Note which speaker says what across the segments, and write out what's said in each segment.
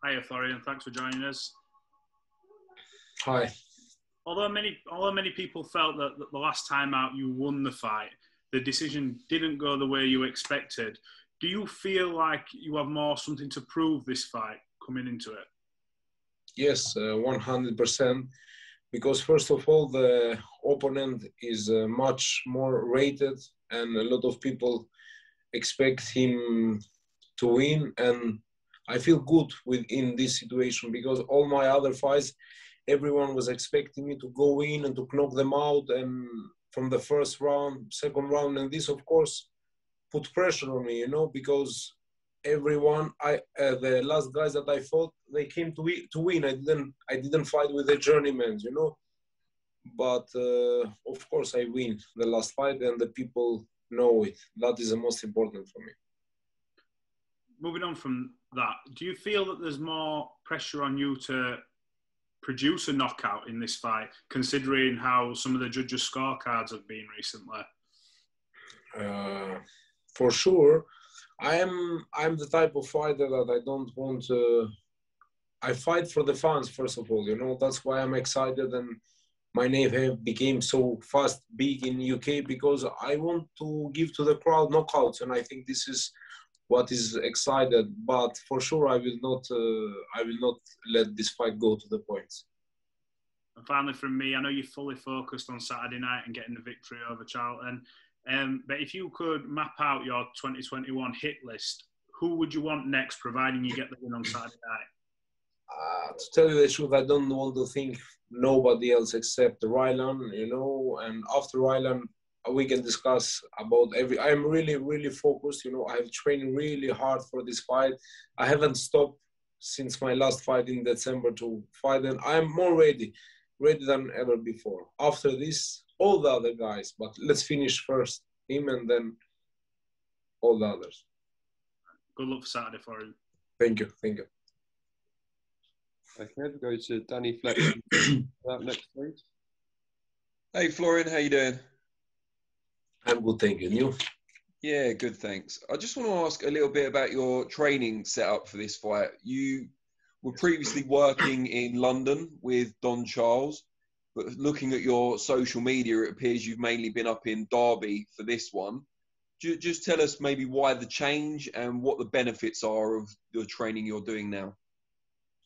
Speaker 1: Hiya, Florian. Thanks for joining us.
Speaker 2: Hi.
Speaker 1: Although many people felt that the last time out you won the fight, the decision didn't go the way you expected. Do you feel like you have more something to prove this fight coming into it?
Speaker 2: Yes, 100%. Because first of all, the opponent is much more rated, and a lot of people expect him to win. And I feel good in this situation because all my other fights, everyone was expecting me to go in and to knock them out, and from the first round, second round, and this, of course, put pressure on me, because everyone, the last guys that I fought, they came to win. I didn't fight with the journeymen, But of course, I win the last fight, and the people know it. That is the most important for me.
Speaker 1: Moving on from that, do you feel that there's more pressure on you to produce a knockout in this fight, considering how some of the judges' scorecards have been recently?
Speaker 2: For sure, I'm the type of fighter that I don't want to. I fight for the fans first of all. That's why I'm excited, and my name became so fast big in UK because I want to give to the crowd knockouts, and I think this is what is excited. But for sure, I will not let this fight go to the points.
Speaker 1: And finally, from me, I know you're fully focused on Saturday night and getting the victory over Charlton. But if you could map out your 2021 hit list, who would you want next, providing you get the win on Saturday night?
Speaker 2: To tell you the truth, I don't want to think nobody else except Rylan, and after Rylan, we can discuss about I'm really, really focused, I have trained really hard for this fight. I haven't stopped since my last fight in December to fight, and I'm more ready than ever before. After this, all the other guys, but let's finish first him and then all the others.
Speaker 1: Good luck for Saturday for him.
Speaker 2: Thank you.
Speaker 3: Okay, we'll go to Danny Fletcher. Next, please. Hey, Florian, how you doing?
Speaker 2: I'm good, thank you. And you?
Speaker 3: Yeah, good, thanks. I just want to ask a little bit about your training setup for this fight. You were previously working in London with Don Charles, but looking at your social media, it appears you've mainly been up in Derby for this one. Just tell us maybe why the change and what the benefits are of the training you're doing now.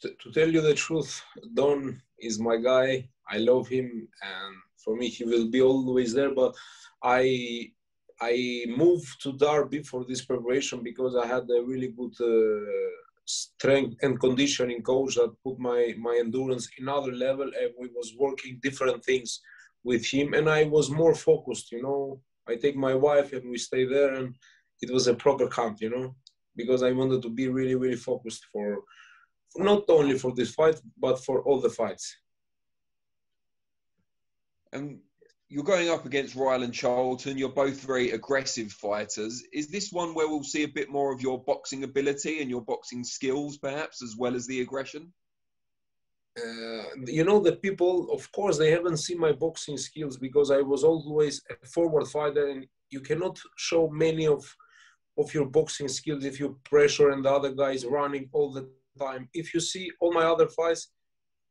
Speaker 2: To tell you the truth, Don is my guy. I love him, and for me, he will be always there. But I moved to Derby for this preparation because I had a really good strength and conditioning coach that put my endurance in another level, and we was working different things with him, and I was more focused. I take my wife and we stay there, and it was a proper camp. Because I wanted to be really, really focused for not only for this fight, but for all the fights.
Speaker 3: And you're going up against Rylan Charlton. You're both very aggressive fighters. Is this one where we'll see a bit more of your boxing ability and your boxing skills, perhaps, as well as the aggression?
Speaker 2: The people, of course, they haven't seen my boxing skills because I was always a forward fighter, and you cannot show many of your boxing skills if you pressure and the other guy is running all the time. If you see all my other fights,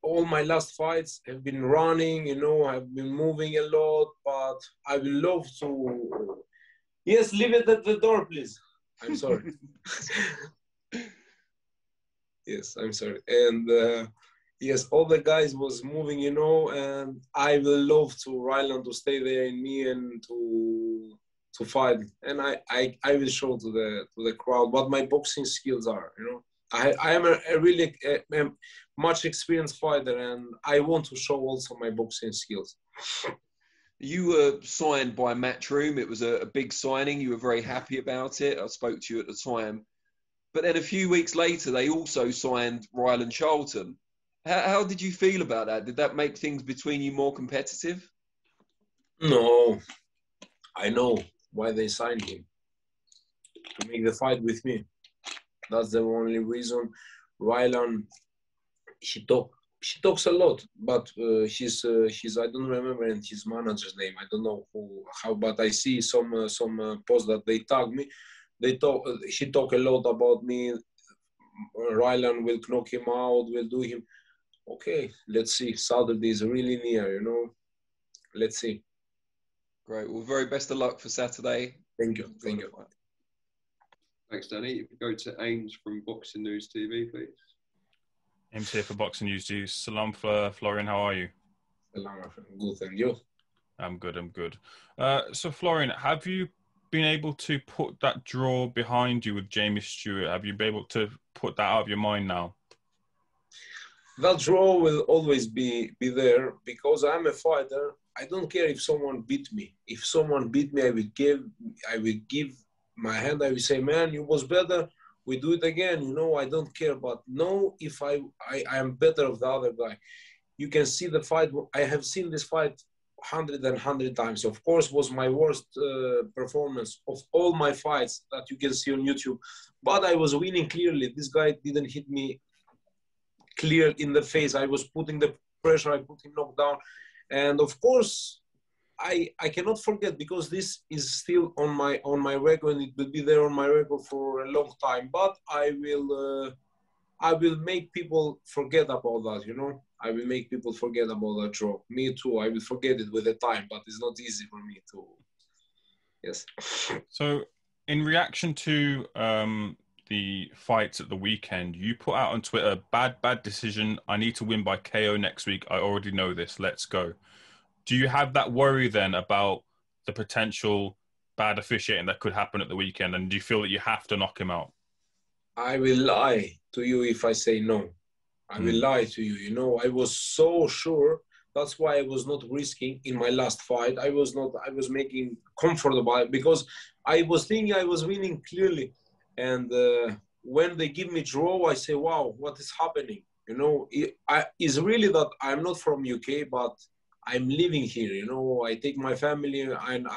Speaker 2: all my last fights have been running, I've been moving a lot, but I would love to... Yes, leave it at the door, please. I'm sorry. Yes, I'm sorry. And yes, all the guys was moving, and I will love to Ryland to stay there in me and to fight. And I will show to the crowd what my boxing skills are, I am a really much experienced fighter, and I want to show also my boxing skills.
Speaker 3: You were signed by Matchroom. It was a big signing. You were very happy about it. I spoke to you at the time. But then a few weeks later, they also signed Rylan Charlton. How did you feel about that? Did that make things between you more competitive?
Speaker 2: No. I know why they signed him. To make the fight with me. That's the only reason. Rylan, she talks a lot, but she's I don't remember his manager's name. I don't know how, but I see some posts that they tag me. She talk a lot about me, Rylan will knock him out, will do him. Okay, let's see. Saturday is really near, you know. Let's see.
Speaker 3: Great. Well, very best of luck for Saturday.
Speaker 2: Thank you. Thank you.
Speaker 4: Thanks, Danny. If we go to Ames from Boxing News TV, please.
Speaker 5: Ames here for Boxing News. Salam for Florian. How are you?
Speaker 2: Salam, good. And you?
Speaker 5: I'm good. I'm good. So, Florian, have you been able to put that draw behind you with Jamie Stewart? Have you been able to put that out of your mind now?
Speaker 2: That draw will always be there because I'm a fighter. I don't care if someone beat me. If someone beat me, I will give my hand. I will say, man, you was better. We do it again. You know, I don't care. But no, if I am better of the other guy. You can see the fight. I have seen this fight 100 times. Of course, was my worst performance of all my fights that you can see on YouTube. But I was winning clearly. This guy didn't hit me clear in the face. I was putting the pressure. I put him knocked down. And of course, I cannot forget because this is still on my record and it will be there on my record for a long time. But I will make people forget about that, you know. I will make people forget about that draw. Me too. I will forget it with the time, but it's not easy for me to. Yes.
Speaker 5: So, in reaction to the fights at the weekend, you put out on Twitter, bad decision. I need to win by KO next week. I already know this. Let's go. Do you have that worry then about the potential bad officiating that could happen at the weekend? And do you feel that you have to knock him out?
Speaker 2: I will lie to you if I say no. I will lie to you. You know, I was so sure. That's why I was not risking in my last fight. I was making comfortable because I was thinking I was winning clearly. And when they give me draw, I say, wow, what is happening? You know, it's really that I'm not from UK, but I'm living here. You know, I take my family and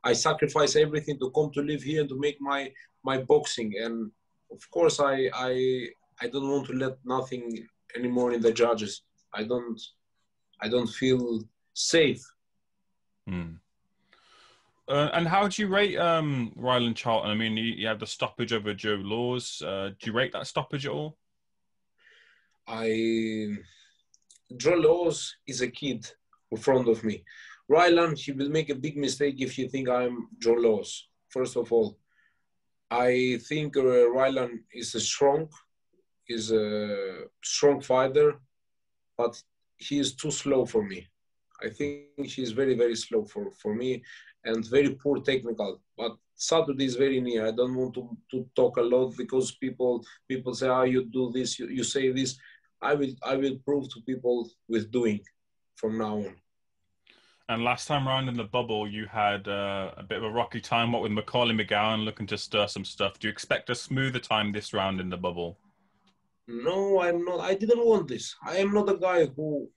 Speaker 2: I sacrifice everything to come to live here and to make my boxing. And of course, I don't want to let nothing anymore in the judges. I don't feel safe.
Speaker 5: And how do you rate Ryland Charlton? I mean, you had the stoppage over Joe Laws. Do you rate that stoppage at all?
Speaker 2: Joe Laws is a kid in front of me. Ryland, he will make a big mistake if you think I'm Joe Laws. First of all, I think Ryland is a strong fighter, but he is too slow for me. I think he's very, very slow for me and very poor technical. But Saturday is very near. I don't want to talk a lot because people say, oh, you do this, you say this. I will prove to people with doing from now on.
Speaker 5: And last time round in the bubble, you had a bit of a rocky time, what with Macaulay McGowan looking to stir some stuff. Do you expect a smoother time this round in the bubble?
Speaker 2: No, I'm not. I didn't want this. I am not a guy who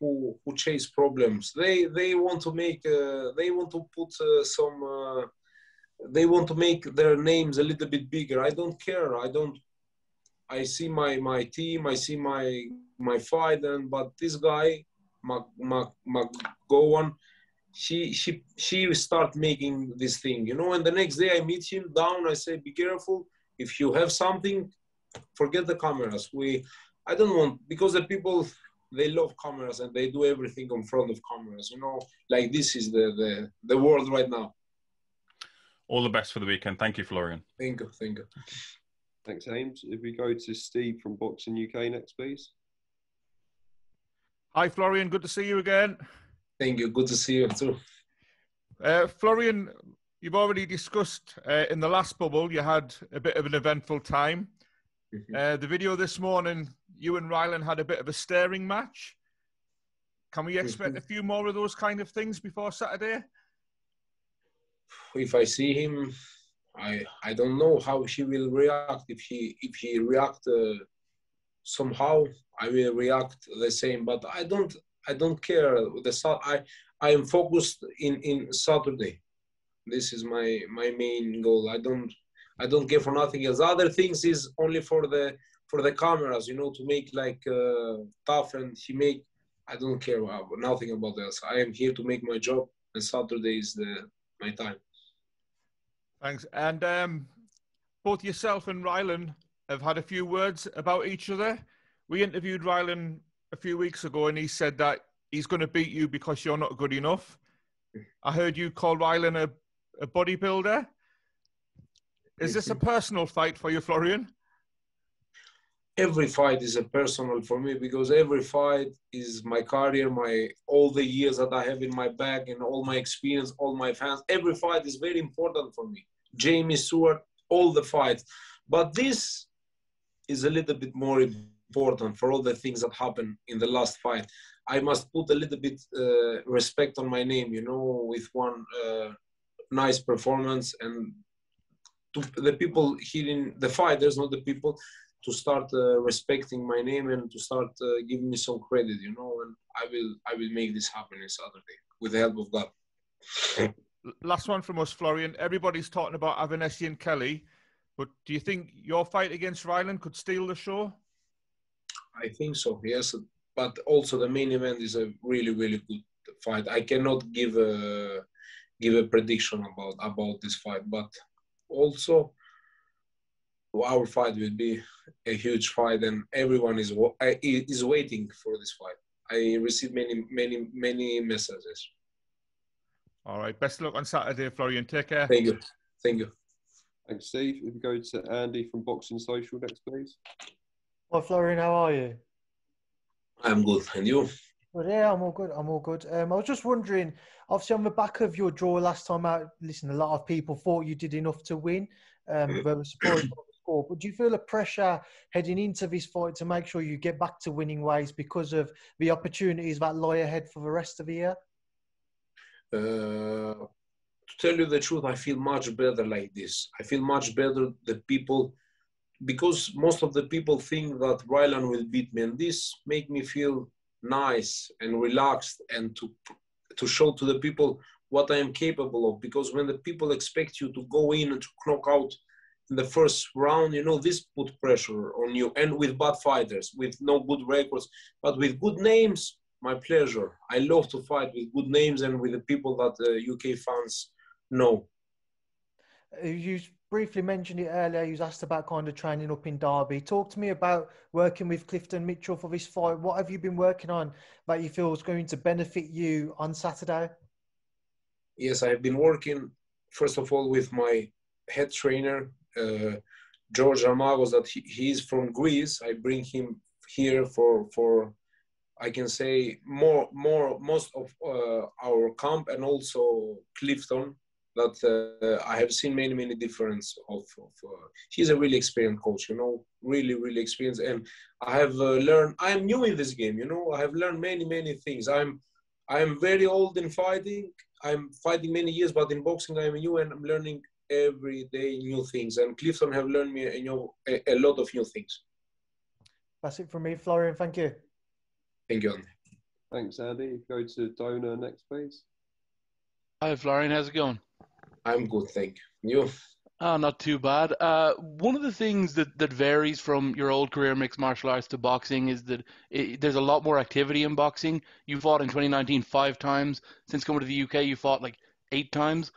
Speaker 2: chase problems. They want to make. They want to put some. They want to make their names a little bit bigger. I don't care. I see my team. I see my fight. But this guy, McGowan, she start making this thing, you know. And the next day I meet him down. I say, be careful. If you have something, forget the cameras. I don't want, because the people, they love cameras and they do everything in front of cameras, you know. Like this is the world right now.
Speaker 5: All the best for the weekend. Thank you, Florian.
Speaker 2: Thank you.
Speaker 4: Thanks, Ames. If we go to Steve from Boxing UK next, please.
Speaker 6: Hi, Florian. Good to see you again.
Speaker 2: Thank you. Good to see you too.
Speaker 6: Florian, you've already discussed in the last bubble, you had a bit of an eventful time. The video this morning, you and Rylan had a bit of a staring match. Can we expect a few more of those kind of things before Saturday?
Speaker 2: If I see him, I don't know how he will react. If he react somehow, I will react the same. But I don't care. I am focused in Saturday. This is my main goal. I don't care for nothing else. Other things is only for the cameras, you know, to make like tough and I don't care about nothing about else. I am here to make my job, and Saturday is my time.
Speaker 6: Thanks. And both yourself and Rylan have had a few words about each other. We interviewed Rylan a few weeks ago, and he said that he's going to beat you because you're not good enough. I heard you call Rylan a bodybuilder. Is this a personal fight for you, Florian?
Speaker 2: Every fight is a personal for me, because every fight is my career, all the years that I have in my bag, and all my experience, all my fans. Every fight is very important for me. Jamie Stewart, all the fights. But this is a little bit more important for all the things that happened in the last fight. I must put a little bit respect on my name, with one nice performance, and to the people hearing the fighters, not the people, to start respecting my name and to start giving me some credit, and I will make this happen on Saturday with the help of God.
Speaker 6: Last one from us, Florian. Everybody's talking about Avanesi and Kelly, but do you think your fight against Rylan could steal the show? I
Speaker 2: think so, yes. But also the main event is a really, really good fight. I cannot give a prediction about this fight, but also our fight will be a huge fight, and everyone is waiting for this fight. I received many messages.
Speaker 6: All right. Best of luck on Saturday, Florian. Take care.
Speaker 2: Thank you.
Speaker 4: Thanks, Steve. If we go to Andy from Boxing Social next, please.
Speaker 7: Hi, Florian. How are you?
Speaker 2: I'm good. And you?
Speaker 7: Well, yeah, I'm all good. I was just wondering, obviously on the back of your draw last time out, listen, a lot of people thought you did enough to win. They were surprised by the score. But do you feel a pressure heading into this fight to make sure you get back to winning ways because of the opportunities that lie ahead for the rest of the year?
Speaker 2: To tell you the truth, I feel much better like this. I feel much better the people, because most of the people think that Rylan will beat me, and this make me feel nice and relaxed, and to show to the people what I am capable of. Because when the people expect you to go in and to knock out in the first round, this put pressure on you. And with bad fighters, with no good records, but with good names, my pleasure. I love to fight with good names and with the people that UK fans know.
Speaker 7: You briefly mentioned it earlier. You was asked about kind of training up in Derby. Talk to me about working with Clifton Mitchell for this fight. What have you been working on that you feel is going to benefit you on Saturday?
Speaker 2: Yes, I have been working, first of all, with my head trainer, George Armagos, that he is from Greece. I bring him here for I can say most of our camp, and also Clifton, that I have seen many difference of he's a really experienced coach, really experienced. And I have learned, I am new in this game, I have learned many things. I'm very old in fighting. I'm fighting many years, but in boxing I'm new, and I'm learning every day new things. And Clifton have learned me a lot of new things.
Speaker 7: That's it from me, Florian. Thank you.
Speaker 2: Thank you, Andy.
Speaker 4: Thanks, Andy. Go to Donor next, please.
Speaker 8: Hi, Florian. How's it going?
Speaker 2: I'm good, thank you. You?
Speaker 8: Oh, not too bad. One of the things that varies from your old career mixed martial arts to boxing is that there's a lot more activity in boxing. You fought in 2019 5 times. Since coming to the UK, you fought like 8 times.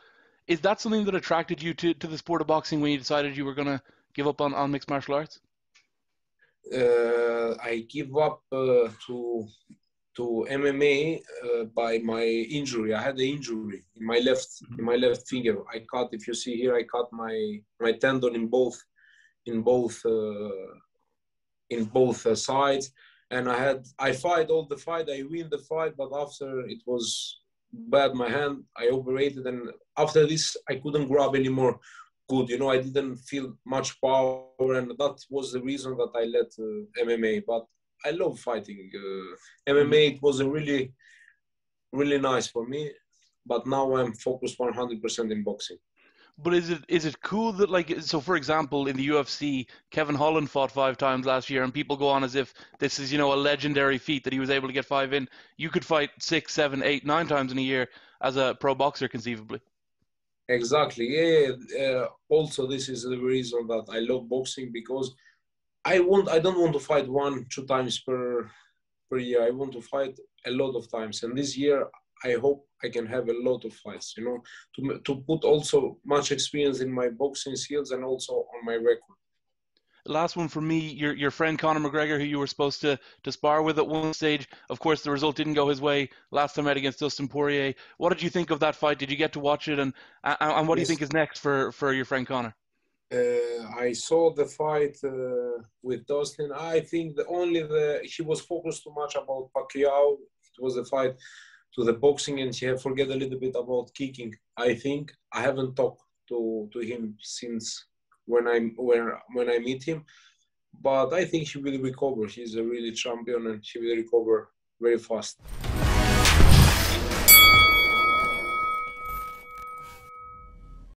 Speaker 8: Is that something that attracted you to the sport of boxing when you decided you were going to give up on mixed martial arts?
Speaker 2: I give up to MMA by my injury. I had an injury in my left finger. I cut. If you see here, I cut my tendon in both sides, and I fight all the fight. I win the fight, but after it was bad. My hand, I operated, and after this, I couldn't grab anymore. Good, I didn't feel much power, and that was the reason that I left MMA. But I love fighting. MMA, it was a really nice for me, but now I'm focused 100% in boxing.
Speaker 8: But is it cool that, so for example, in the UFC, Kevin Holland fought 5 times last year, and people go on as if this is, a legendary feat that he was able to get 5 in. You could fight 6, 7, 8, 9 times in a year as a pro boxer, conceivably.
Speaker 2: Exactly. Yeah. Also, this is the reason that I love boxing, because I don't want to fight 1-2 times per year. I want to fight a lot of times, and this year I hope I can have a lot of fights. To put also much experience in my boxing skills and also on my record.
Speaker 8: last one for me. Your friend Conor McGregor, who you were supposed to spar with at one stage. Of course, the result didn't go his way last time out against Dustin Poirier. What did you think of that fight? Did you get to watch it? And what do you
Speaker 2: Yes.
Speaker 8: think is next for your friend Conor?
Speaker 2: I saw the fight with Dustin. I think he was focused too much about Pacquiao. It was a fight to the boxing, and he had forget a little bit about kicking. I think I haven't talked to him since when I meet him, but I think he will recover. He's a really champion, and he will recover very fast.